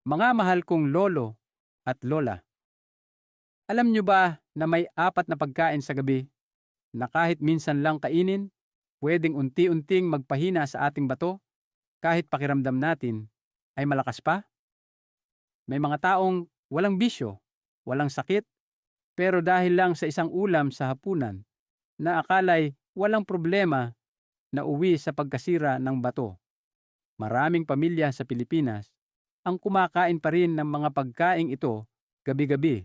Mga mahal kong lolo at lola, alam nyo ba na may 4 na pagkain sa gabi na kahit minsan lang kainin, pwedeng unti-unting magpahina sa ating bato kahit pakiramdam natin ay malakas pa? May mga taong walang bisyo, walang sakit, pero dahil lang sa isang ulam sa hapunan na akala'y walang problema na uwi sa pagkasira ng bato. Maraming pamilya sa Pilipinas ang kumakain pa rin ng mga pagkaing ito gabi-gabi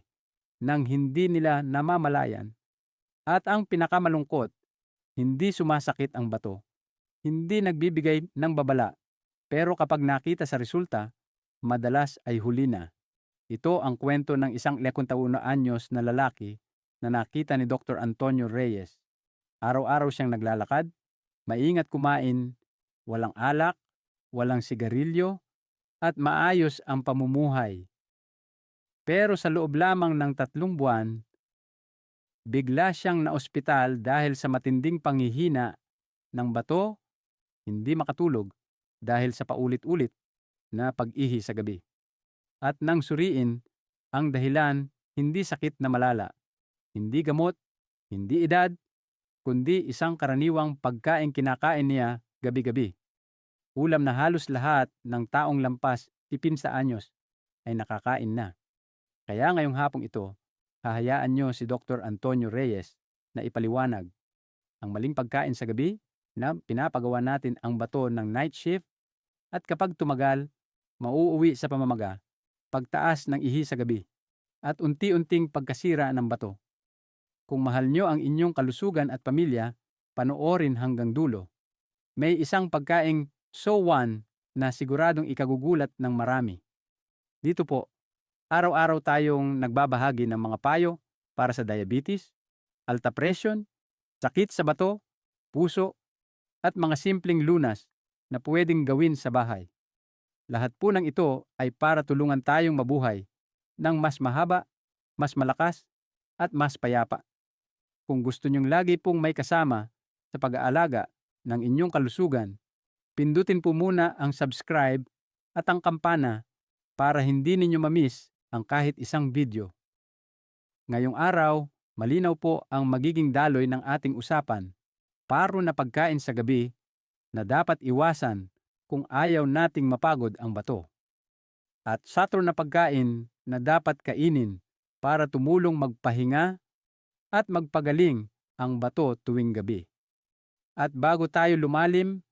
nang hindi nila namamalayan. At ang pinakamalungkot, hindi sumasakit ang bato. Hindi nagbibigay ng babala. Pero kapag nakita sa resulta, madalas ay huli na. Ito ang kwento ng isang 51 anyos na lalaki na nakita ni Dr. Antonio Reyes. Araw-araw siyang naglalakad, maingat kumain, walang alak, walang sigarilyo, at maayos ang pamumuhay. Pero sa loob lamang ng 3 buwan, bigla siyang naospital dahil sa matinding panghihina ng bato, hindi makatulog dahil sa paulit-ulit na pag-ihi sa gabi. At nang suriin, ang dahilan hindi sakit na malala, hindi gamot, hindi edad, kundi isang karaniwang pagkain kinakain niya gabi-gabi. Ulam na halos lahat ng taong lampas 70 anyos ay nakakain na. Kaya ngayong hapong ito, hahayaan nyo si Dr. Antonio Reyes na ipaliwanag ang maling pagkain sa gabi na pinapagawa natin ang bato ng night shift at kapag tumagal, mauuwi sa pamamaga, pagtaas ng ihi sa gabi at unti-unting pagkasira ng bato. Kung mahal nyo ang inyong kalusugan at pamilya, panoorin hanggang dulo. May isang pagkaing so one na siguradong ikagugulat ng marami. Dito po, araw-araw tayong nagbabahagi ng mga payo para sa diabetes, alta presyon, sakit sa bato, puso, at mga simpleng lunas na pwedeng gawin sa bahay. Lahat po ng ito ay para tulungan tayong mabuhay ng mas mahaba, mas malakas, at mas payapa. Kung gusto nyong lagi pong may kasama sa pag-aalaga ng inyong kalusugan, pindutin po muna ang subscribe at ang kampana para hindi ninyo ma-miss ang kahit isang video. Ngayong araw, malinaw po ang magiging daloy ng ating usapan, paro na pagkain sa gabi na dapat iwasan kung ayaw nating mapagod ang bato. At satro na pagkain na dapat kainin para tumulong magpahinga at magpagaling ang bato tuwing gabi. At bago tayo lumalim,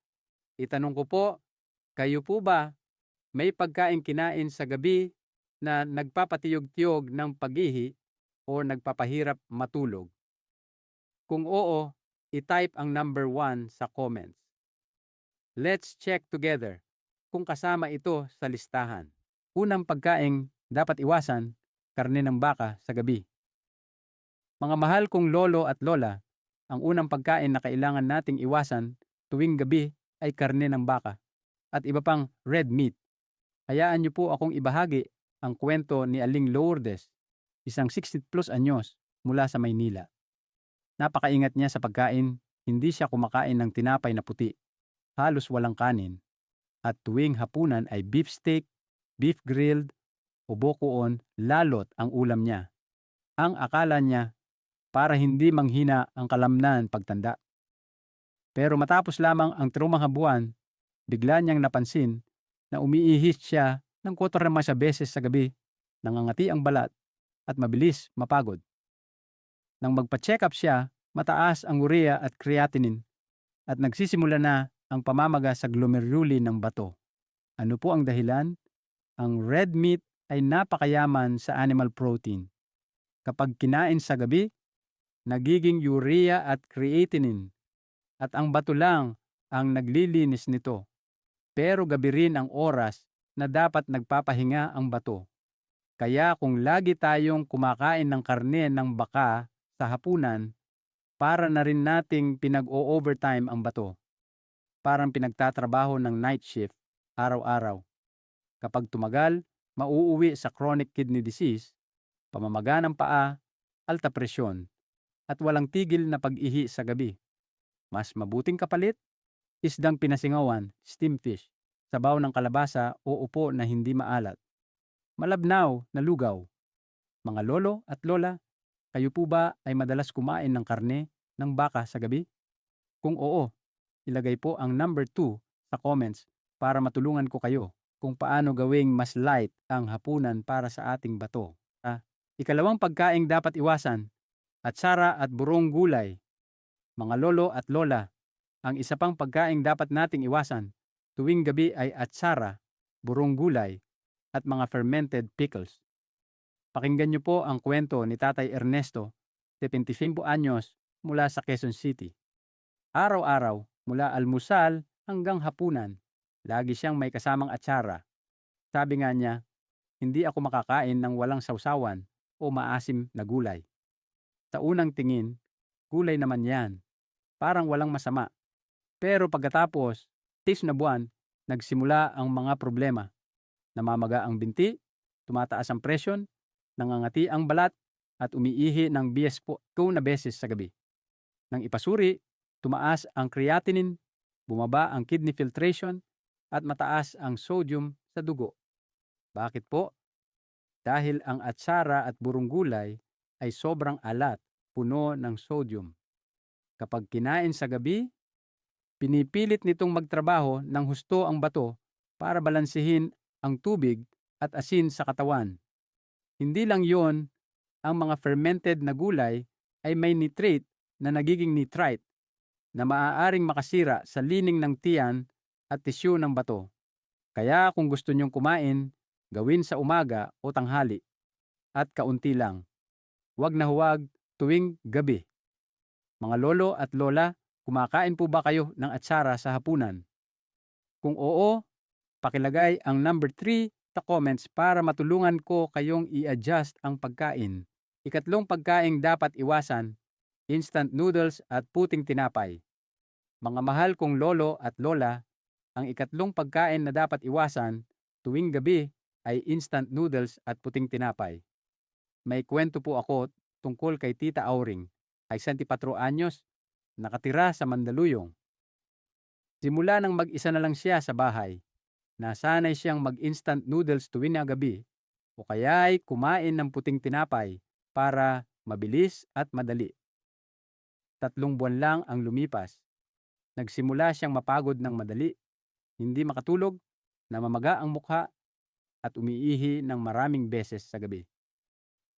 itanong ko po, kayo po ba may pagkain kinain sa gabi na nagpapatiyog-tiyog ng pag-ihi o nagpapahirap matulog? Kung oo, i-type ang number 1 sa comments. Let's check together kung kasama ito sa listahan. Unang pagkain dapat iwasan, karne ng baka sa gabi. Mga mahal kong lolo at lola, ang unang pagkain na kailangan nating iwasan tuwing gabi ay karne ng baka at iba pang red meat. Hayaan niyo po akong ibahagi ang kwento ni Aling Lourdes, isang 60 plus anyos mula sa Maynila. Napakaingat niya sa pagkain, hindi siya kumakain ng tinapay na puti, halos walang kanin, at tuwing hapunan ay beef steak, beef grilled, o bokoon, lalot ang ulam niya. Ang akala niya para hindi manghina ang kalamnan pagtanda. Pero matapos lamang ang 3 buwan, bigla niyang napansin na umiihis siya ng 4 beses sa gabi, nangangati ang balat, at mabilis mapagod. Nang magpa-check up siya, mataas ang urea at creatinine at nagsisimula na ang pamamaga sa glomeruli ng bato. Ano po ang dahilan? Ang red meat ay napakayaman sa animal protein. Kapag kinain sa gabi, nagiging urea at creatinine at ang bato lang ang naglilinis nito. Pero gabi rin ang oras na dapat nagpapahinga ang bato. Kaya kung lagi tayong kumakain ng karne ng baka sa hapunan, para na rin nating pinag-o-overtime ang bato. Parang pinagtatrabaho ng night shift araw-araw. Kapag tumagal, mauuwi sa chronic kidney disease, pamamaga ng paa, alta presyon, at walang tigil na pag-ihi sa gabi. Mas mabuting kapalit, isdang pinasingawan, steam fish, sabaw ng kalabasa o upo na hindi maalat. malabnaw na lugaw. Mga lolo at lola, kayo po ba ay madalas kumain ng karne ng baka sa gabi? Kung oo, ilagay po ang number 2 sa comments para matulungan ko kayo kung paano gawing mas light ang hapunan para sa ating bato. Ikalawang pagkaing dapat iwasan, atsara at burong gulay. Mga lolo at lola, ang isa pang pagkaing dapat nating iwasan tuwing gabi ay atsara, burong gulay, at mga fermented pickles. Pakinggan niyo po ang kwento ni Tatay Ernesto, 75 anyos, mula sa Quezon City. Araw-araw, mula almusal hanggang hapunan, lagi siyang may kasamang atsara. Sabi nga niya, hindi ako makakain ng walang sawsawan o maasim na gulay. Sa unang tingin, gulay naman yan. Parang walang masama. Pero pagkatapos, 6 na buwan, nagsimula ang mga problema. Namamaga ang binti, tumataas ang presyon, nangangati ang balat, at umiihi ng 10 na beses sa gabi. Nang ipasuri, tumaas ang creatinine, bumaba ang kidney filtration, at mataas ang sodium sa dugo. Bakit po? Dahil ang atsara at burong gulay ay sobrang alat, puno ng sodium. Kapag kinain sa gabi, pinipilit nitong magtrabaho ng husto ang bato para balansehin ang tubig at asin sa katawan. Hindi lang yon, ang mga fermented na gulay ay may nitrate na nagiging nitrite na maaaring makasira sa lining ng tiyan at tisyu ng bato. Kaya kung gusto nyong kumain, gawin sa umaga o tanghali at kaunti lang. Huwag na huwag tuwing gabi. Mga lolo at lola, kumakain po ba kayo ng atsara sa hapunan? Kung oo, pakilagay ang number 3 sa comments para matulungan ko kayong i-adjust ang pagkain. Ikatlong pagkaing dapat iwasan, instant noodles at puting tinapay. Mga mahal kong lolo at lola, ang ikatlong pagkain na dapat iwasan tuwing gabi ay instant noodles at puting tinapay. May kwento po ako tungkol kay Tita Auring, ay 64 anyos, nakatira sa Mandaluyong. Simula nang mag-isa na lang siya sa bahay, nasanay siyang mag-instant noodles tuwing na gabi o kaya'y kumain ng puting tinapay para mabilis at madali. 3 buwan lang ang lumipas. Nagsimula siyang mapagod ng madali, hindi makatulog, namamaga ang mukha, at umiihi ng maraming beses sa gabi.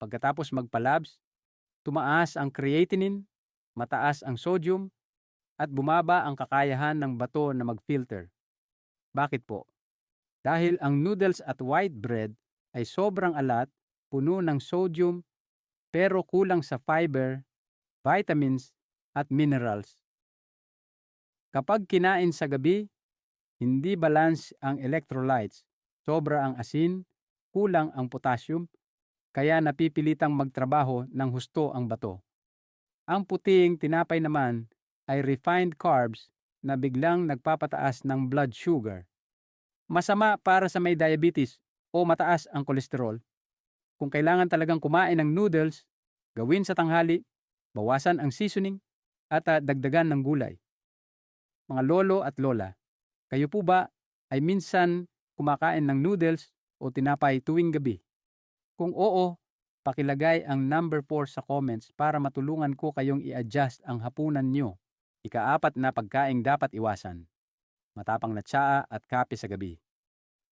Pagkatapos magpa-labs, tumaas ang creatinine, mataas ang sodium, at bumaba ang kakayahan ng bato na mag-filter. Bakit po? Dahil ang noodles at white bread ay sobrang alat, puno ng sodium, pero kulang sa fiber, vitamins, at minerals. Kapag kinain sa gabi, hindi balance ang electrolytes, sobra ang asin, kulang ang potassium, kaya napipilitang magtrabaho ng husto ang bato. Ang puting tinapay naman ay refined carbs na biglang nagpapataas ng blood sugar. Masama para sa may diabetes o mataas ang kolesterol. Kung kailangan talagang kumain ng noodles, gawin sa tanghali, bawasan ang seasoning, at dagdagan ng gulay. Mga lolo at lola, kayo po ba ay minsan kumakain ng noodles o tinapay tuwing gabi? Kung oo, pakilagay ang number 4 sa comments para matulungan ko kayong i-adjust ang hapunan nyo. Ika-4 na pagkaing dapat iwasan, matapang na tsaa at kape sa gabi.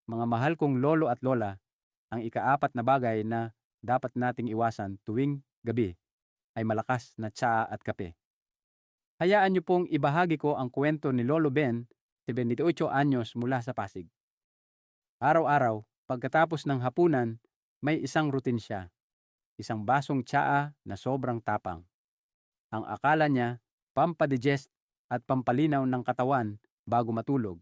Mga mahal kong lolo at lola, ang ika-4 na bagay na dapat nating iwasan tuwing gabi ay malakas na tsaa at kape. Hayaan niyo pong ibahagi ko ang kwento ni Lolo Ben, 78 anyos, mula sa Pasig. Araw-araw, pagkatapos ng hapunan, may isang routine siya. Isang basong tsaa na sobrang tapang. Ang akala niya, pampadigest at pampalinaw ng katawan bago matulog.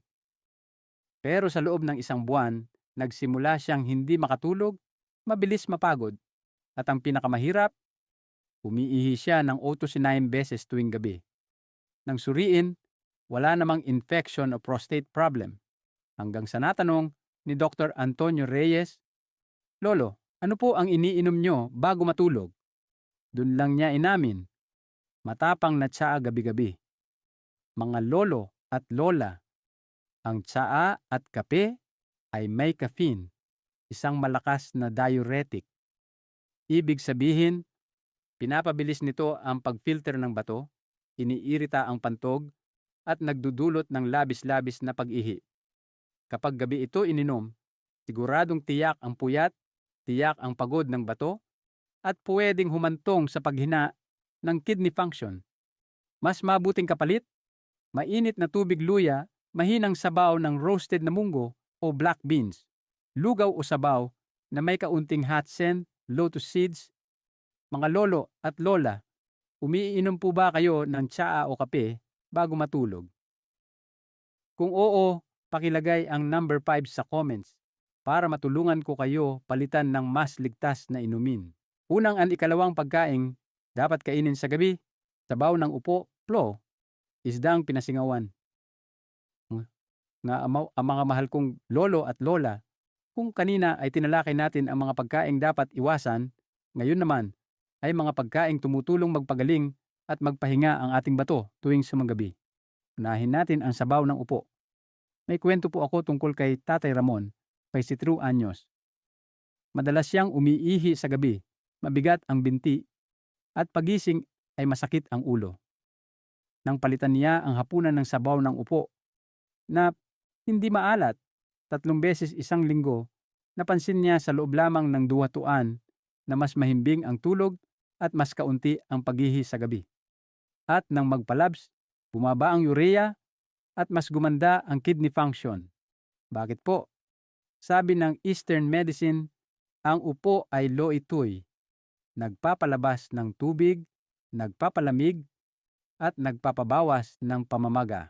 Pero sa loob ng 1 buwan, nagsimula siyang hindi makatulog, mabilis mapagod, at ang pinakamahirap, umiihi siya ng 8 to 9 beses tuwing gabi. Nang suriin, wala namang infection o prostate problem. Hanggang sa natanong ni Dr. Antonio Reyes, "Lolo, ano po ang iniinom nyo bago matulog?" Doon lang niya inamin, matapang na tsaa gabi-gabi. Mga lolo at lola, ang tsaa at kape ay may caffeine. isang malakas na diuretic. Ibig sabihin, pinapabilis nito ang pagfilter ng bato, iniirita ang pantog, at nagdudulot ng labis-labis na pag-ihi. Kapag gabi ito ininom, siguradong tiyak ang puyat, tiyak ang pagod ng bato, at pwedeng humantong sa paghina ng kidney function. Mas mabuting kapalit, mainit na tubig luya, mahinang sabaw ng roasted na munggo o black beans, lugaw o sabaw na may kaunting hatsen, lotus seeds. Mga lolo at lola, umiinom po ba kayo ng tsaa o kape bago matulog? Kung oo, pakilagay ang number 5 sa comments para matulungan ko kayo palitan ng mas ligtas na inumin. Unang ang ikalawang pagkain dapat kainin sa gabi, sabaw ng upo, plo, isdang pinasingawan. Ang mga mahal kong lolo at lola, kung kanina ay tinalakay natin ang mga pagkaing dapat iwasan, ngayon naman ay mga pagkaing tumutulong magpagaling at magpahinga ang ating bato tuwing sumagabi. Unahin natin ang sabaw ng upo. May kwento po ako tungkol kay Tatay Ramon, 53 anyos. Madalas siyang umiihi sa gabi, mabigat ang binti, at pagising ay masakit ang ulo. Nang palitan niya ang hapunan ng sabaw ng upo na hindi maalat, 3 beses isang linggo, napansin niya sa loob lamang ng 2 tuan na mas mahimbing ang tulog at mas kaunti ang paghihi sa gabi. At nang magpalabs, bumaba ang urea at mas gumanda ang kidney function. Bakit po? Sabi ng Eastern Medicine, ang upo ay lo itoy, nagpapalabas ng tubig, nagpapalamig, at nagpapabawas ng pamamaga.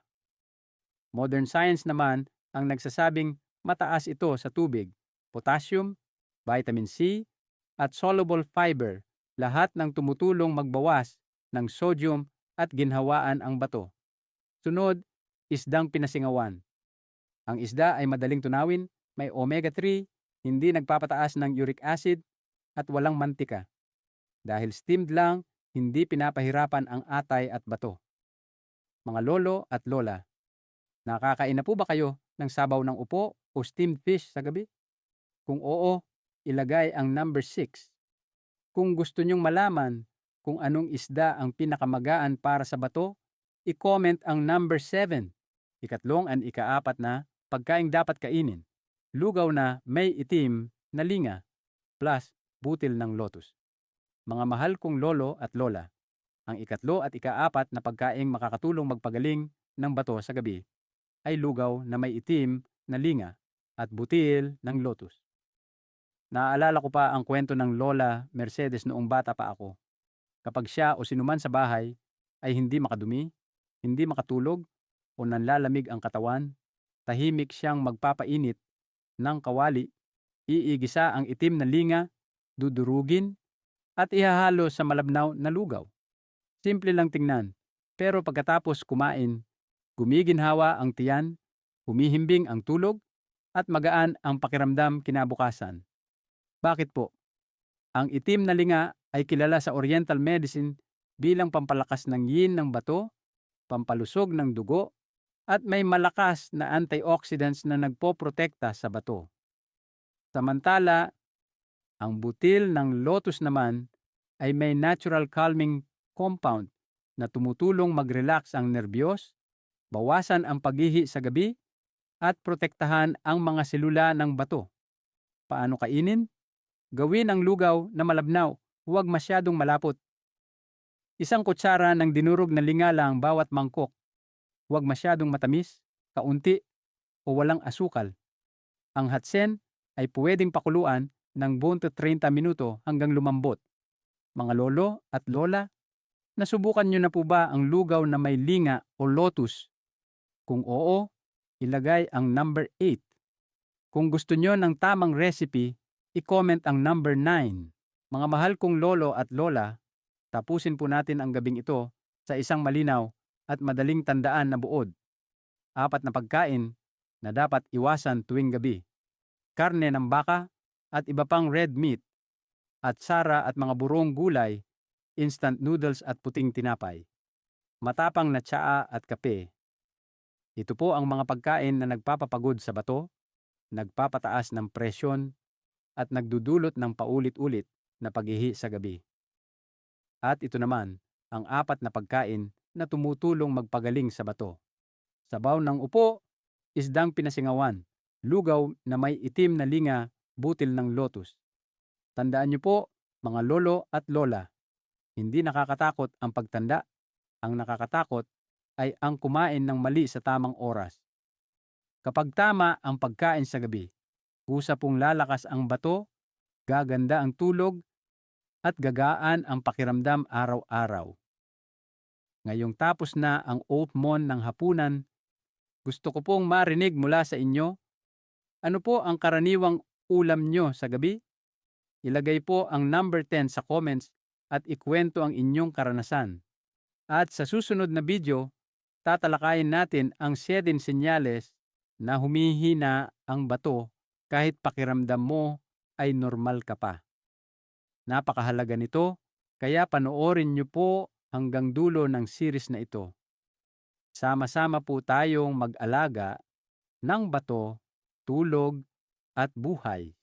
Modern science naman ang nagsasabing mataas ito sa tubig, potassium, vitamin C, at soluble fiber, lahat ng tumutulong magbawas ng sodium at ginhawaan ang bato. Sunod, isdang pinasingawan. Ang isda ay madaling tunawin, may omega-3, hindi nagpapataas ng uric acid, at walang mantika. Dahil steamed lang, hindi pinapahirapan ang atay at bato. Mga lolo at lola, nakakain na po ba kayo ng sabaw ng upo o steamed fish sa gabi? Kung oo, ilagay ang number 6. Kung gusto nyong malaman kung anong isda ang pinakamagaan para sa bato, i-comment ang number 7. Ikatlong and ikaapat na pagkaing dapat kainin. Lugaw na may itim na linga plus butil ng lotus. Mga mahal kong lolo at lola, ang ikatlo at ikaapat na pagkaing makakatulong magpagaling ng bato sa gabi ay lugaw na may itim na linga at butil ng lotus. Naaalala ko pa ang kwento ng Lola Mercedes noong bata pa ako. Kapag siya o sinuman sa bahay ay hindi makadumi, hindi makatulog, o nanlalamig ang katawan, tahimik siyang magpapainit ng kawali, iigisa ang itim na linga, dudurugin, at ihahalo sa malabnaw na lugaw. Simple lang tingnan, pero pagkatapos kumain, gumiginhawa ang tiyan, humihimbing ang tulog, at magaan ang pakiramdam kinabukasan. Bakit po? Ang itim na linga ay kilala sa Oriental Medicine bilang pampalakas ng yin ng bato, pampalusog ng dugo, at may malakas na antioxidants na nagpoprotekta sa bato. Samantala, ang butil ng lotus naman ay may natural calming compound na tumutulong mag-relax ang nerbiyos, bawasan ang paghihi sa gabi, at protektahan ang mga selula ng bato. Paano kainin? Gawin ang lugaw na malabnaw, huwag masyadong malapot. Isang kutsara ng dinurog na linga lang bawat mangkok. Huwag masyadong matamis, kaunti, o walang asukal. Ang hatsen ay pwedeng pakuluan ng 20 to 30 minuto hanggang lumambot. Mga lolo at lola, nasubukan nyo na po ba ang lugaw na may linga o lotus? Kung oo, ilagay ang number 8. Kung gusto nyo ng tamang recipe, i-comment ang number 9. Mga mahal kong lolo at lola, tapusin po natin ang gabing ito sa isang malinaw at madaling tandaan na buod. 4 na pagkain na dapat iwasan tuwing gabi. Karne ng baka at iba pang red meat, at sara at mga burong gulay, instant noodles at puting tinapay. Matapang na tsaa at kape. Ito po ang mga pagkain na nagpapapagod sa bato, nagpapataas ng presyon, at nagdudulot ng paulit-ulit na paghihi sa gabi. At ito naman, ang 4 na pagkain na tumutulong magpagaling sa bato. Sabaw ng upo, isdang pinasingawan, lugaw na may itim na linga, butil ng lotus. Tandaan niyo po, mga lolo at lola, hindi nakakatakot ang pagtanda. Ang nakakatakot ay ang kumain ng mali sa tamang oras. Kapag tama ang pagkain sa gabi, kusa pong lalakas ang bato, gaganda ang tulog, at gagaan ang pakiramdam araw-araw. Ngayong tapos na ang oatmon ng hapunan, gusto ko pong marinig mula sa inyo. Ano po ang karaniwang ulam nyo sa gabi? Ilagay po ang number 10 sa comments at ikwento ang inyong karanasan. At sa susunod na video, tatalakayin natin ang 7 senyales na humihina ang bato kahit pakiramdam mo ay normal ka pa. Napakahalaga nito, kaya panoorin niyo po hanggang dulo ng series na ito. Sama-sama po tayong mag-alaga ng bato, tulog at buhay.